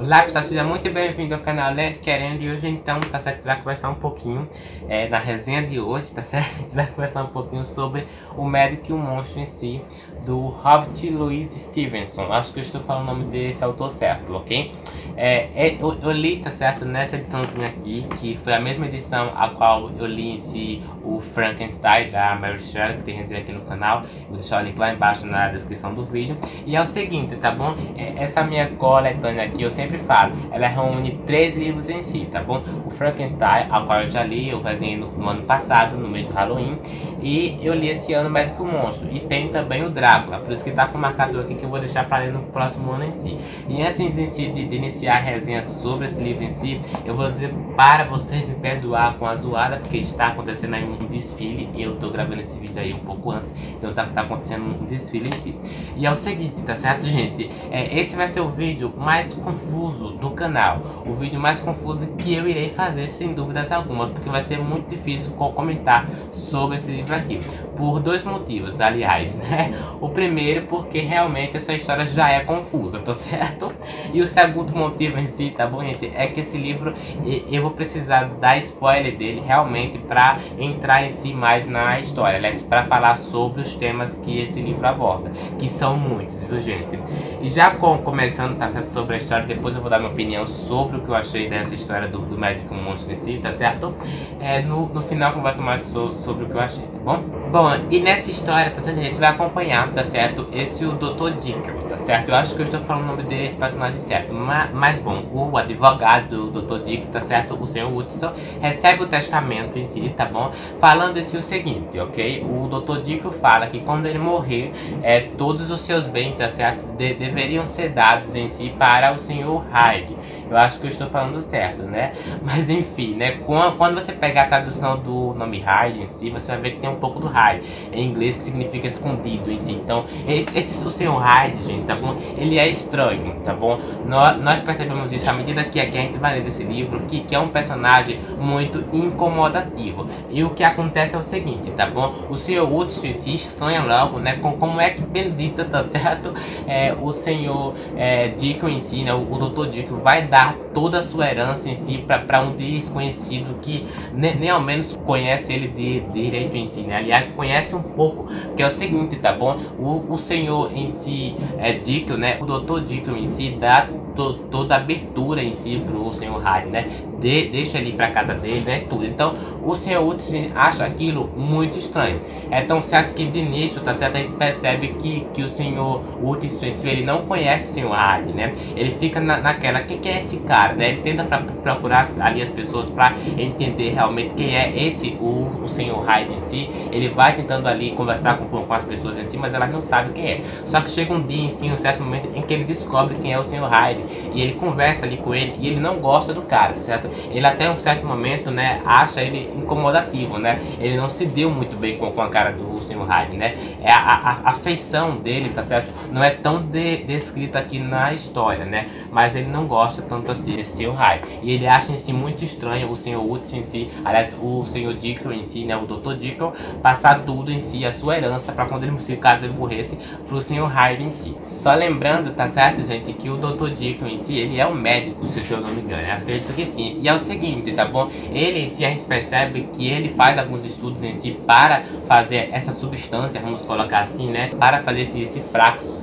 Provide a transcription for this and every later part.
Olá pessoal, seja muito bem-vindo ao canal Led Querendo. E hoje então, tá certo, a gente vai conversar um pouquinho na resenha de hoje, tá certo? A gente vai conversar um pouquinho sobre O Médico e o Monstro em si, do Robert Louis Stevenson. Acho que eu estou falando o nome desse autor certo, ok? Eu li, tá certo, nessa ediçãozinha aqui, que foi a mesma edição a qual eu li em si o Frankenstein da Mary Shelley, que tem resenha aqui no canal. Eu vou deixar o link lá embaixo na descrição do vídeo. E é o seguinte, tá bom? Essa minha coletânea aqui, eu sempre falo, ela reúne 3 livros em si, tá bom? O Frankenstein, ao qual eu já li, eu fazia no ano passado, no mês de Halloween. E eu li esse ano o Médico e o Monstro. E tem também o Drácula, por isso que tá com o marcador aqui que eu vou deixar para ler no próximo ano em si. E antes em si de iniciar a resenha sobre esse livro em si, eu vou dizer para vocês me perdoar com a zoada, porque está acontecendo aí um desfile e eu tô gravando esse vídeo aí um pouco antes, então tá acontecendo um desfile em si. E é o seguinte, tá certo, gente? Esse vai ser o vídeo mais confuso do canal, o vídeo mais confuso que eu irei fazer, sem dúvidas alguma, porque vai ser muito difícil comentar sobre esse livro aqui, por 2 motivos, aliás, né? O primeiro, porque realmente essa história já é confusa, tá certo? E o segundo motivo em si, tá bom, gente, é que esse livro eu vou precisar dar spoiler dele realmente para entrar em si mais na história, aliás, para falar sobre os temas que esse livro aborda, que são muitos, viu, gente? E já começando, tá certo, sobre a história, depois eu vou dar minha opinião sobre o que eu achei dessa história do Médico e o Monstro em si, tá certo? No final eu converso mais sobre o que eu achei, tá bom? Bom, e nessa história, tá certo, a gente vai acompanhar, tá certo, o Dr. Jekyll, tá certo? Eu acho que eu estou falando o nome desse personagem certo, mas bom, o advogado do Dr. Jekyll, tá certo, o Sr. Watson, recebe o testamento em si, tá bom? Falando em si o seguinte, ok? O Dr. Jekyll fala que quando ele morrer, todos os seus bens, tá certo, deveriam ser dados em si para o Sr. Hyde. Eu acho que eu estou falando certo, né? Mas enfim, né? Quando você pegar a tradução do nome Hyde em si, você vai ver que tem um pouco do Hyde em inglês, que significa escondido em si. Então, o Sr. Hyde, gente, tá bom? Ele é estranho, tá bom? Nós percebemos isso à medida que a gente vai ler desse livro, que é um personagem muito incomodativo. E o que acontece é o seguinte, tá bom? O Sr. Watson em si sonha logo, né? Com como é que bendita, tá certo? O Sr. Jekyll em si, né? O Dr. Jekyll vai dar toda a sua herança em si para um desconhecido que nem ao menos conhece ele de direito em si, né? Aliás, conhece um pouco, que é o seguinte, tá bom? O senhor em si, Jekyll, né? O Dr. Jekyll em si dá toda a abertura em si pro Sr. Hyde, né? Deixa ele pra casa dele, né? Tudo. Então, o Sr. Watson acha aquilo muito estranho. É tão certo que de início, tá certo? A gente percebe que o Sr. Watson, ele não conhece o Sr. Hyde, né? Ele fica naquela, quem é esse cara, né? Ele tenta procurar ali as pessoas pra entender realmente quem é o Sr. Hyde em si. Ele vai tentando ali conversar com as pessoas em si, mas elas não sabem quem é. Só que chega um dia em si, um certo momento, em que ele descobre quem é o Sr. Hyde. E ele conversa ali com ele e ele não gosta do cara, certo? Ele até um certo momento, né, acha ele incomodativo, né? Ele não se deu muito bem com a cara do Sr. Hyde, né? A feição dele, tá certo? Não é tão descrita aqui na história, né? Mas ele não gosta tanto assim desse Sr. Hyde. E ele acha em si muito estranho o Sr. Watson em si, aliás, o Sr. Jekyll em si, né? O Dr. Jekyll, passar tudo em si, a sua herança, para quando ele, se caso ele morresse, pro Sr. Hyde em si. Só lembrando, tá certo, gente, que o Dr. Jekyll em si, ele é um médico, se eu não me engano, acredito que sim. E é o seguinte, tá bom? Ele em si, a gente percebe que ele faz alguns estudos em si para fazer essa substância, vamos colocar assim, né? Para fazer esse frasco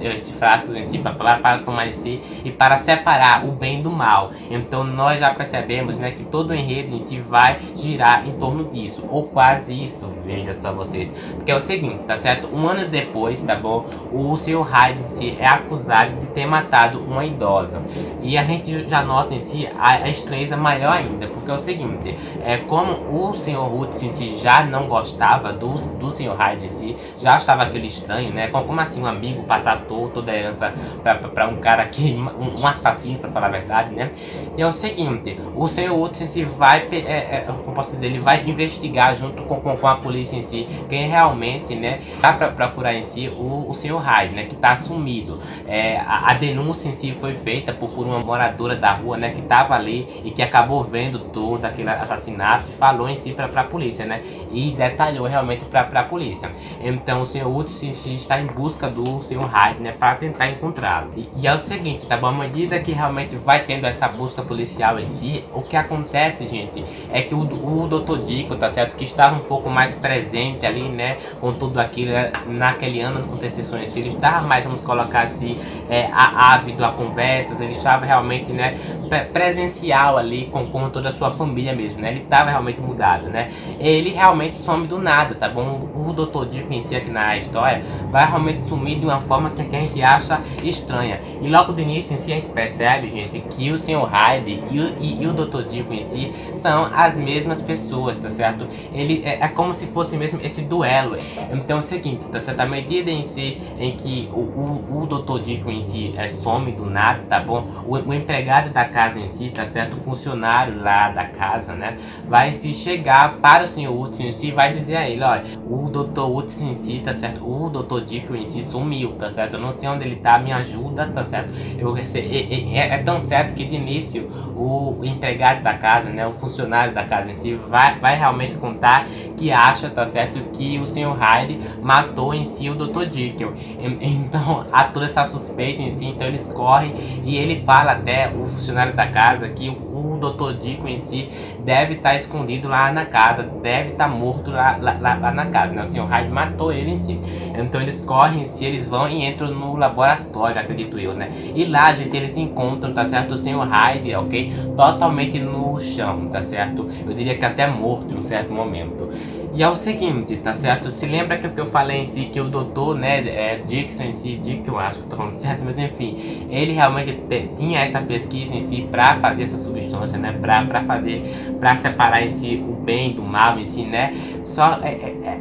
em si, para tomar em si e para separar o bem do mal. Então nós já percebemos, né, que todo o enredo em si vai girar em torno disso, ou quase isso, veja só vocês. Porque é o seguinte, tá certo? Um ano depois, tá bom? O Sr. Hyde em si é acusado de ter matado uma idosa. E a gente já nota em si a estranheza maior ainda, porque é o seguinte, como o Sr. Watson em si já não gostava do Sr. Hyde em si, já achava aquele estranho, né? Como assim um amigo passar toda a herança para um cara que, um assassino, para falar a verdade, né? E é o seguinte, o Sr. Watson em si vai, como posso dizer, ele vai investigar junto com a polícia em si, quem realmente, né, tá para procurar em si o Sr. Hyde, né, que tá sumido. A denúncia em si foi feita por uma moradora da rua, né, que tava ali e que acabou acabou vendo todo aquele assassinato e falou em si para a polícia, né? E detalhou realmente para a polícia. Então o Sr. Hudson está em busca do Sr. Hyde, né? Para tentar encontrá-lo. E é o seguinte, tá bom? À medida que realmente vai tendo essa busca policial em si, o que acontece, gente, é que o Dr. Jekyll, tá certo? Que estava um pouco mais presente ali, né? Com tudo aquilo, naquele ano de antecessões, ele estava mais, vamos colocar assim, ávido a conversas, ele estava realmente, né? Presencial ali com toda a sua família mesmo, né? Ele estava realmente mudado, né? Ele realmente some do nada, tá bom? O Dr. Jekyll em si aqui na história vai realmente sumir de uma forma que a gente acha estranha. E logo do início em si a gente percebe, gente, que o Sr. Hyde e o Dr. Jekyll em si são as mesmas pessoas, tá certo? Ele é como se fosse mesmo esse duelo. Então é o seguinte, tá certo? À medida em si em que o Dr. Jekyll em si some do nada, tá bom? O empregado da casa em si, tá certo? O funcionário lá da casa, né? Vai se chegar para o Sr. Hudson em si e vai dizer a ele, olha, o Dr. Hudson em si, tá certo? O Dr. Jekyll em si sumiu, tá certo? Eu não sei onde ele tá, me ajuda, tá certo? É tão certo que de início o empregado da casa, né? O funcionário da casa em si vai realmente contar que acha, tá certo? Que o Sr. Hyde matou em si o Dr. Jekyll. Então há toda essa suspeita em si, então eles correm e ele fala até o funcionário da casa que o Dr. Jekyll em si deve estar escondido lá na casa, deve estar morto lá na casa, né? O Sr. Hyde matou ele em si. Então eles correm em si, eles vão e entram no laboratório, acredito eu, né? E lá, gente, eles encontram, tá certo? O Sr. Hyde, ok? Totalmente no chão, tá certo? Eu diria que até morto em um certo momento. E é o seguinte, tá certo? Se lembra que o que eu falei em si, que o doutor, né, Dixon em si, Jekyll, eu acho que eu tô falando certo, mas enfim, ele realmente tinha essa pesquisa em si pra fazer essa substância, né, pra separar em si o bem do mal em si, né? Só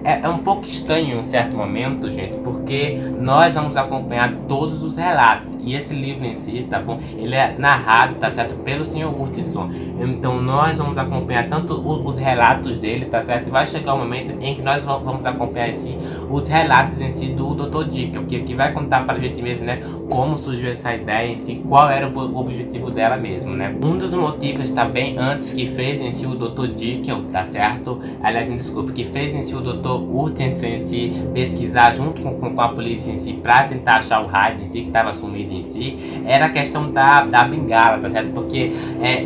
é um pouco estranho em um certo momento, gente, porque nós vamos acompanhar todos os relatos, e esse livro em si, tá bom? Ele é narrado, tá certo? Pelo Sr. Hudson. Então nós vamos acompanhar tanto os relatos dele, tá certo? E vai chegar um momento em que nós vamos acompanhar assim, os relatos em si do Dr. Jekyll, que vai contar para a gente mesmo, né, como surgiu essa ideia em si, qual era o objetivo dela mesmo, né. Um dos motivos também antes que fez em si o Dr. Jekyll, tá certo? Aliás, me desculpe, que fez em si o Dr. Hudson em si pesquisar junto com a polícia em si para tentar achar o Hyde em si, que estava sumido em si, era a questão da bengala, tá certo? Porque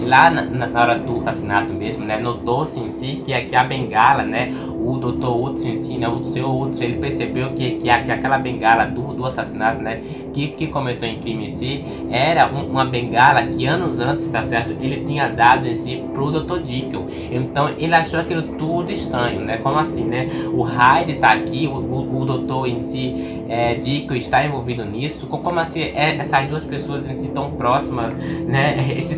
lá na hora do assassinato mesmo, né, notou-se em si que a bengala, né, o Dr. Hudson em si, né, o Sr. Hudson, ele percebeu que aquela bengala do assassinato, né, que cometeu em crime em si, era uma bengala que anos antes, tá certo, ele tinha dado em si pro Dr. Jekyll. Então ele achou aquilo tudo estranho, né? Como assim, né? O Hyde tá aqui, o doutor em si, Jekyll está envolvido nisso. Como assim essas duas pessoas em si tão próximas, né? Esse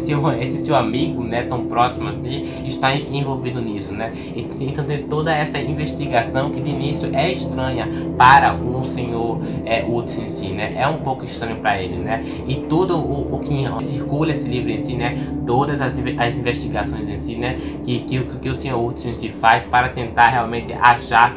seu amigo, né, tão próximo assim, está envolvido nisso, né? Então tem toda essa investigação que de início é estranha para o senhor Hudson em si, né? É um pouco estranho para ele, né? E tudo o que circula esse livro em si, né? Todas as investigações em si, né? Que o senhor Hudson em si faz para tentar realmente achar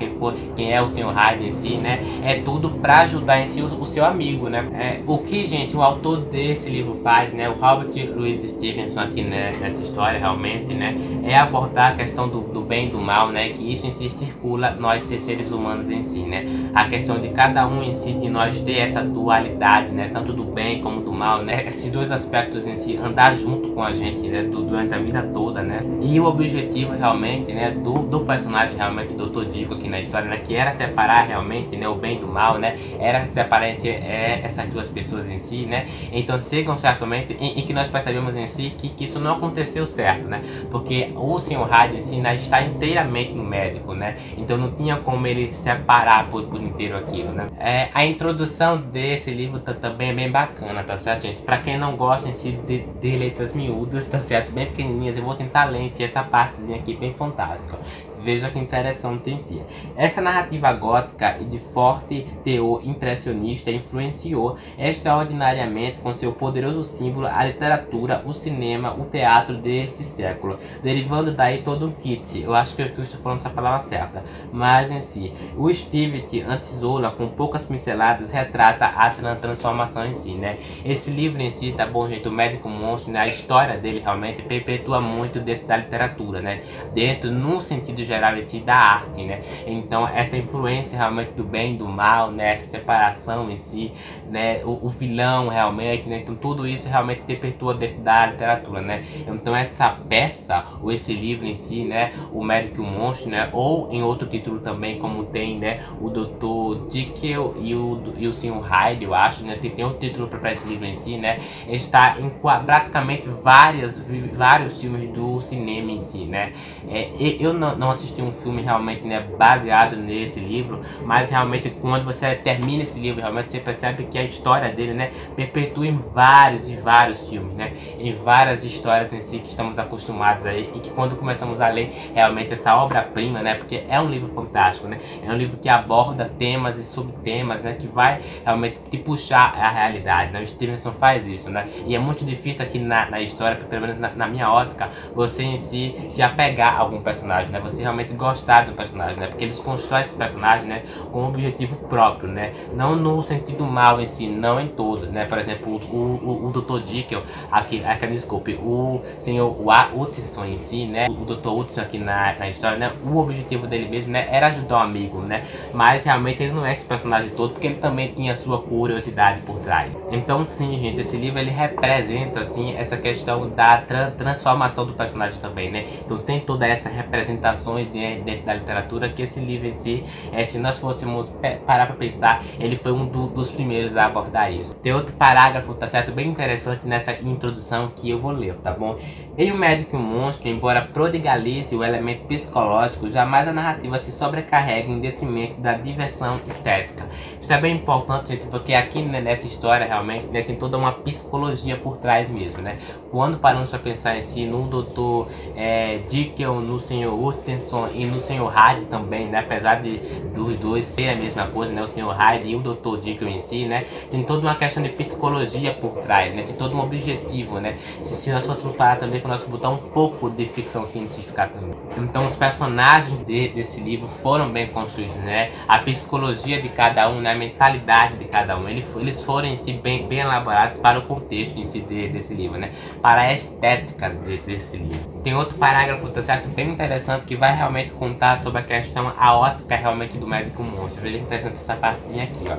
quem é o senhor Hyde em si, né? É tudo para ajudar em si o seu amigo, né? O que, gente, o autor desse livro faz, né? O Robert Louis Stevenson aqui, né, nessa história realmente, né? É abordar a questão do bem e do mal, né? Que isso em si circula nós seres humanos em si, né? A questão de cada um em si, de nós ter essa dualidade, né? Tanto do bem como do mal, né? Esses dois aspectos em si, andar junto com a gente, né? Durante a vida toda, né? E o objetivo realmente, né? Do personagem realmente, do Dr. Jekyll aqui na história, né? Que era separar realmente, né? O bem do mal, né? Era separar em si, essas duas pessoas em si, né? Então chega um certo momento em que nós percebemos em si que isso não aconteceu certo, né? Porque o Sr. Hyde em si, né, está inteiramente no médico, né? Então não tinha como ele separar por inteiro aquilo, né? A introdução desse livro também é bem bacana, tá certo, gente? Pra quem não gosta em si de letras miúdas, tá certo? Bem pequenininhas, eu vou tentar ler em si essa partezinha aqui bem fantástica. Veja que interessante em si. Essa narrativa gótica e de forte teor impressionista influenciou extraordinariamente com seu poderoso símbolo a literatura, o cinema, o teatro deste século, derivando daí todo um kit. Eu acho que eu estou falando essa palavra certa, mas em si, o Stivet Antizola, com poucas pinceladas, retrata a transformação em si, né? Esse livro em si, tá bom, gente, o Médico Monstro, né? A história dele realmente perpetua muito dentro da literatura, né? Dentro, no sentido geral em si, da arte, né? Então, essa influência realmente do bem e do mal, né? Essa separação em si, né? O vilão realmente, né? Então, tudo isso realmente perpetua dentro da literatura, né? Então, essa peça, ou esse livro em si, né? O Médico Monstro, né? Ou em outro título também, como tem, né? O Dr. Jekyll e o Sr. Hyde, eu acho, né? Tem outro título para esse livro em si, né? Está em praticamente vários filmes do cinema em si, né? Eu não assisti um filme realmente, né, baseado nesse livro, mas realmente quando você termina esse livro, realmente você percebe que a história dele, né, perpetua em vários filmes, né? Em várias histórias em si que estamos acostumados aí, e que quando começamos a ler realmente essa obra-prima, né? Porque é um livro fantástico, né? É um livro que aborda temas e subtemas, né? Que vai realmente te puxar a realidade, né? O Stevenson faz isso, né? E é muito difícil aqui na história, pelo menos na minha ótica, você em si se apegar a algum personagem, né? Você realmente gostar do personagem, né? Porque eles constroem esse personagem, né, com um objetivo próprio, né? Não no sentido mal em si, não em todos, né? Por exemplo, o Dr. Jekyll, desculpe, o Sr. Hutchinson em si, né? O Dr. Hutchinson aqui na história, né? O objetivo dele mesmo, né, era ajudar um amigo, né? Mas realmente ele não é esse personagem todo, porque ele também tinha sua curiosidade por trás. Então, sim, gente, esse livro ele representa, assim, essa questão da transformação do personagem também, né? Então tem toda essa representações dentro da literatura, que esse livro em si, se nós fôssemos parar para pensar, ele foi um dos primeiros a abordar isso. Tem outro parágrafo, tá certo, bem interessante nessa introdução que eu vou ler, tá bom? Em O Médico e o Monstro, embora prodigalize o elemento psicológico, jamais a narrativa se sobrecarrega em detrimento da diversão estética. Isso é bem importante, gente, porque aqui, né, nessa história realmente, né, tem toda uma psicologia por trás mesmo, né? Quando paramos para pensar em si no Dr. Jekyll, no Sr. Hutchinson e no Sr. Hyde também, né? Apesar dos dois serem a mesma coisa, né? O Sr. Hyde e o Dr. Jekyll em si, né? Tem toda uma questão de psicologia por trás, né? Tem todo um objetivo, né? Se nós fôssemos parar também para nós botar um pouco de ficção científica também. Então os personagens desse livro foram bem construídos, né? A psicologia de cada um, né? A mentalidade de cada um, eles foram em si bem elaborados para o contexto em si desse livro, né? Para a estética desse livro. Tem outro parágrafo, tá certo, bem interessante, que vai realmente contar sobre a questão, a ótica realmente do Médico Monstro. Veja que interessante essa partezinha aqui, ó.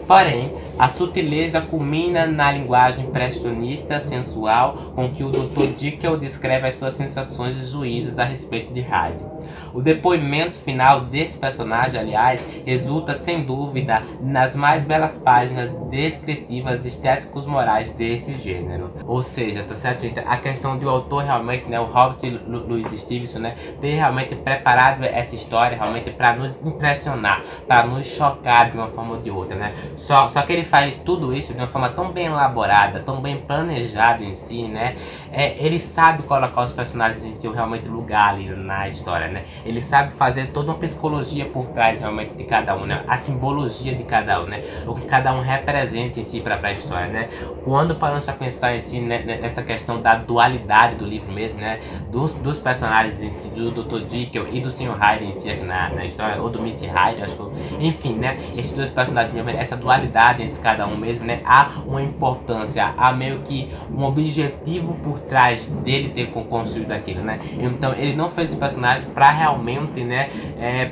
Porém, a sutileza culmina na linguagem impressionista, sensual, com que o Dr. Jekyll descreve as suas sensações e juízos a respeito de Hyde. O depoimento final desse personagem, aliás, resulta sem dúvida nas mais belas páginas descritivas estéticos morais desse gênero. Ou seja, tá certo, gente? A questão do autor realmente, né, o Robert Louis Stevenson, né, ter realmente preparado essa história realmente para nos impressionar, para nos chocar de uma forma ou de outra, né? Só que ele faz tudo isso de uma forma tão bem elaborada, tão bem planejada em si, né? Ele sabe colocar os personagens em seu realmente lugar ali na história, né? Ele sabe fazer toda uma psicologia por trás realmente de cada um, né? A simbologia de cada um, né? O que cada um representa em si para a história, né? Quando paramos para pensar em si, né, nessa questão da dualidade do livro mesmo, né? Dos personagens em si, do Dr. Jekyll e do Sr. Hyde em si aqui na história, ou do Miss Hyde, acho que, enfim, né? Esses dois personagens mesmo, essa dualidade entre cada um mesmo, né? Há uma importância, há meio que um objetivo por trás dele ter construído aquilo, né? Então ele não fez esse personagem para realmente, né,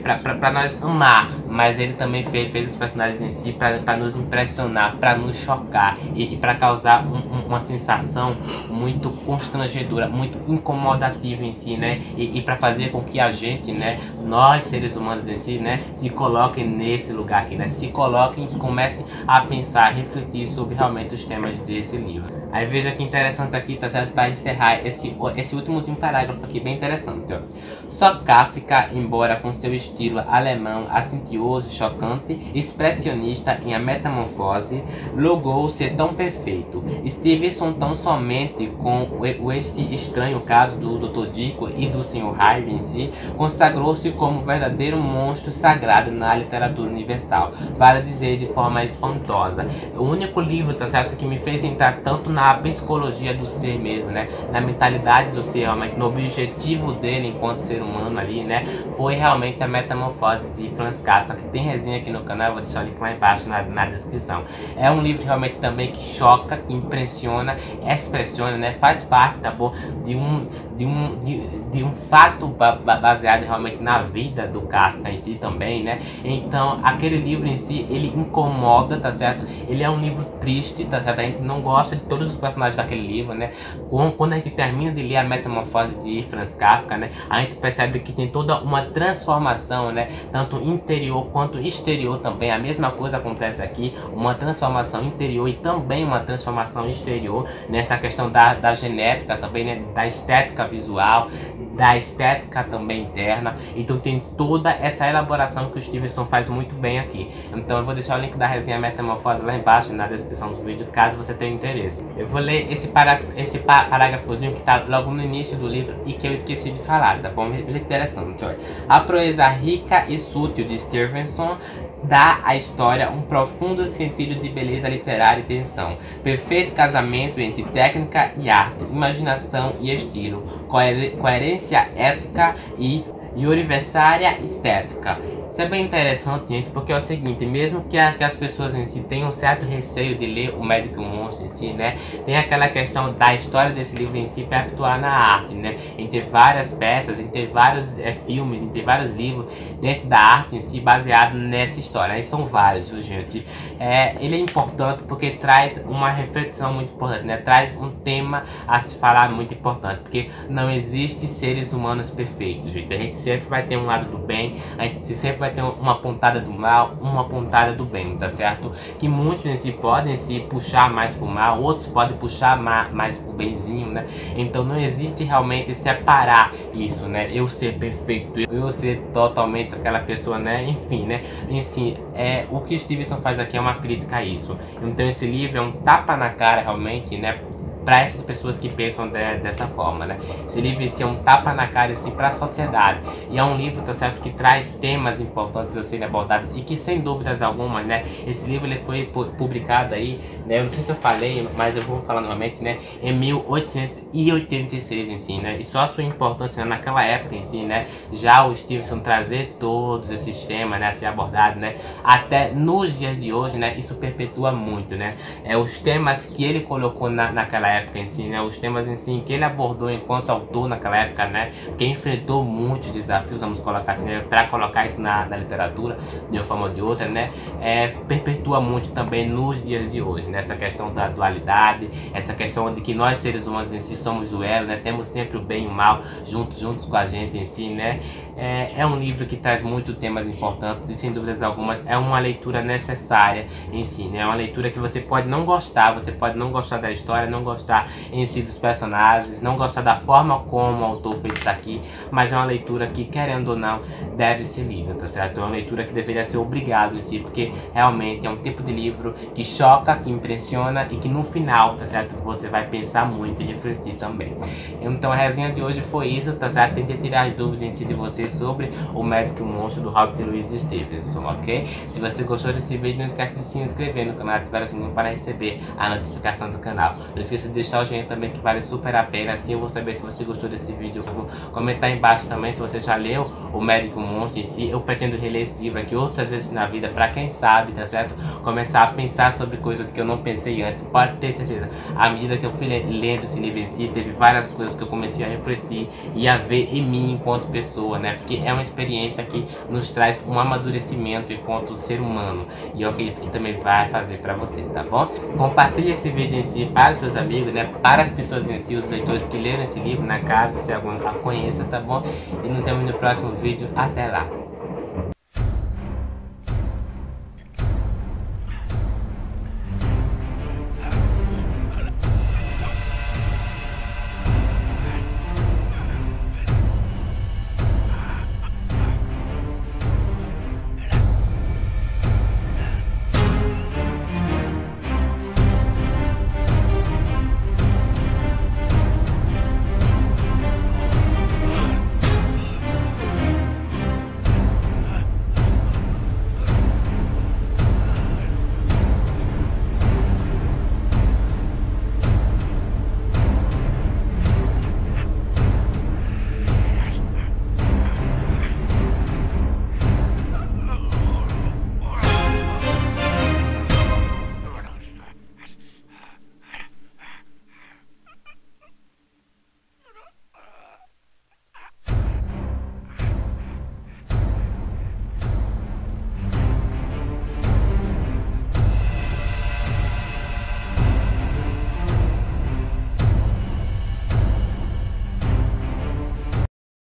para nós amar, mas ele também fez os personagens em si para nos impressionar, para nos chocar e para causar uma sensação muito constrangedora, muito incomodativa em si, né, e para fazer com que a gente, né, nós seres humanos em si, né, se coloquem nesse lugar aqui, né, se coloquem e comecem a pensar, a refletir sobre realmente os temas desse livro. Aí veja que interessante aqui, tá certo, para encerrar esse últimozinho parágrafo aqui, bem interessante, ó. Só Kafka, embora com seu estilo alemão acentuoso, chocante, expressionista em A Metamorfose, logrou ser tão perfeito. Stevenson, tão somente com este estranho caso do Dr. Jekyll e do Sr. Hyde em si, consagrou-se como um verdadeiro monstro sagrado na literatura universal, para dizer de forma espantosa. O único livro, tá certo, que me fez entrar tanto na psicologia do ser mesmo, né, na mentalidade do ser, realmente, no objetivo dele enquanto ser humano ali, né, foi realmente A Metamorfose de Franz Kafka, que tem resenha aqui no canal, eu vou deixar o link lá embaixo na descrição. É um livro realmente também que choca, que impressiona, expressiona, né, faz parte, tá bom, de um fato baseado realmente na vida do Kafka em si também, né. Então aquele livro em si, ele incomoda, tá certo, ele é um livro triste, tá certo, a gente não gosta de todos os personagens daquele livro, né. Quando a gente termina de ler A Metamorfose de Franz Kafka, né, a gente percebe que tem toda uma transformação, né, tanto interior quanto exterior também. A mesma coisa acontece aqui, uma transformação interior e também uma transformação exterior, nessa questão da genética também, né, da estética visual, da estética também interna. Então tem toda essa elaboração que o Stevenson faz muito bem aqui. Então eu vou deixar o link da resenha Metamorfose lá embaixo na descrição do vídeo, caso você tenha interesse. Eu vou ler esse parágrafozinho que tá logo no início do livro e que eu esqueci de falar, tá bom? Veja que interessante, olha. A proeza rica e sutil de Stevenson dá à história um profundo sentido de beleza literária e tensão. Perfeito casamento entre técnica e arte, imaginação e estilo, coerência ética e universária estética. Isso é bem interessante, gente, porque é o seguinte, mesmo que as pessoas em si tenham um certo receio de ler O Médico e o Monstro em si, né, tem aquela questão da história desse livro em si perpetuar na arte, né, em ter várias peças, em ter vários filmes, em ter vários livros dentro da arte em si, baseado nessa história. Aí são vários, viu, gente? Ele é importante porque traz uma reflexão muito importante, né, traz um tema a se falar muito importante, porque não existe seres humanos perfeitos, gente. A gente sempre vai ter um lado do bem, a gente sempre vai ter uma pontada do mal, uma pontada do bem, tá certo? Que muitos em si podem se puxar mais pro mal, outros podem puxar mais pro benzinho, né? Então não existe realmente separar isso, né? Eu ser perfeito, eu ser totalmente aquela pessoa, né? Enfim, né? Em si, o que Stevenson faz aqui é uma crítica a isso. Então esse livro é um tapa na cara realmente, né, para essas pessoas que pensam dessa forma, né? Esse livro em si é um tapa na cara assim, para a sociedade. E é um livro, tá certo, que traz temas importantes a serem abordados e que, sem dúvidas alguma, né, esse livro ele foi publicado aí, né, eu não sei se eu falei, mas eu vou falar novamente, né, em 1886 em si, né? E só a sua importância, né, naquela época em si, né, já o Stevenson trazer todos esses temas, né, a ser abordado, né, até nos dias de hoje, né, isso perpetua muito, né? Os temas que ele colocou naquela época em si, né, os temas em si que ele abordou enquanto autor naquela época, né, que enfrentou muitos desafios, vamos colocar assim, né, para colocar isso na literatura de uma forma ou de outra, né, perpetua muito também nos dias de hoje, né, essa questão da dualidade, essa questão de que nós seres humanos em si somos duelo, né, temos sempre o bem e o mal juntos com a gente em si, né. É um livro que traz muitos temas importantes e, sem dúvidas alguma, é uma leitura necessária em si, né, é uma leitura que você pode não gostar, da história, não gostar em si dos personagens, não gostar da forma como o autor fez isso aqui, mas é uma leitura que, querendo ou não, deve ser lida, tá certo? É uma leitura que deveria ser obrigado em si, porque realmente é um tipo de livro que choca, que impressiona e que no final, tá certo, você vai pensar muito e refletir também. Então a resenha de hoje foi isso, tá certo? Tentei tirar as dúvidas em si de vocês sobre O Médico e o Monstro do Robert Louis Stevenson, ok? Se você gostou desse vídeo, não esquece de se inscrever no canal, ativar o sininho para receber a notificação do canal. Não esqueça de deixar o joinha também, que vale super a pena, assim eu vou saber se você gostou desse vídeo. Comentar aí embaixo também se você já leu O Médico e o Monstro em si. Eu pretendo reler esse livro aqui outras vezes na vida, pra quem sabe, tá certo? Começar a pensar sobre coisas que eu não pensei antes. Pode ter certeza, à medida que eu fui lendo esse livro em si, teve várias coisas que eu comecei a refletir e a ver em mim enquanto pessoa, né? Porque é uma experiência que nos traz um amadurecimento enquanto ser humano, e eu acredito que também vai fazer pra você, tá bom? Compartilhe esse vídeo em si para os seus amigos, né? Para as pessoas em si, os leitores que leram esse livro, na casa, você algum a conheça, tá bom? E nos vemos no próximo vídeo. Até lá!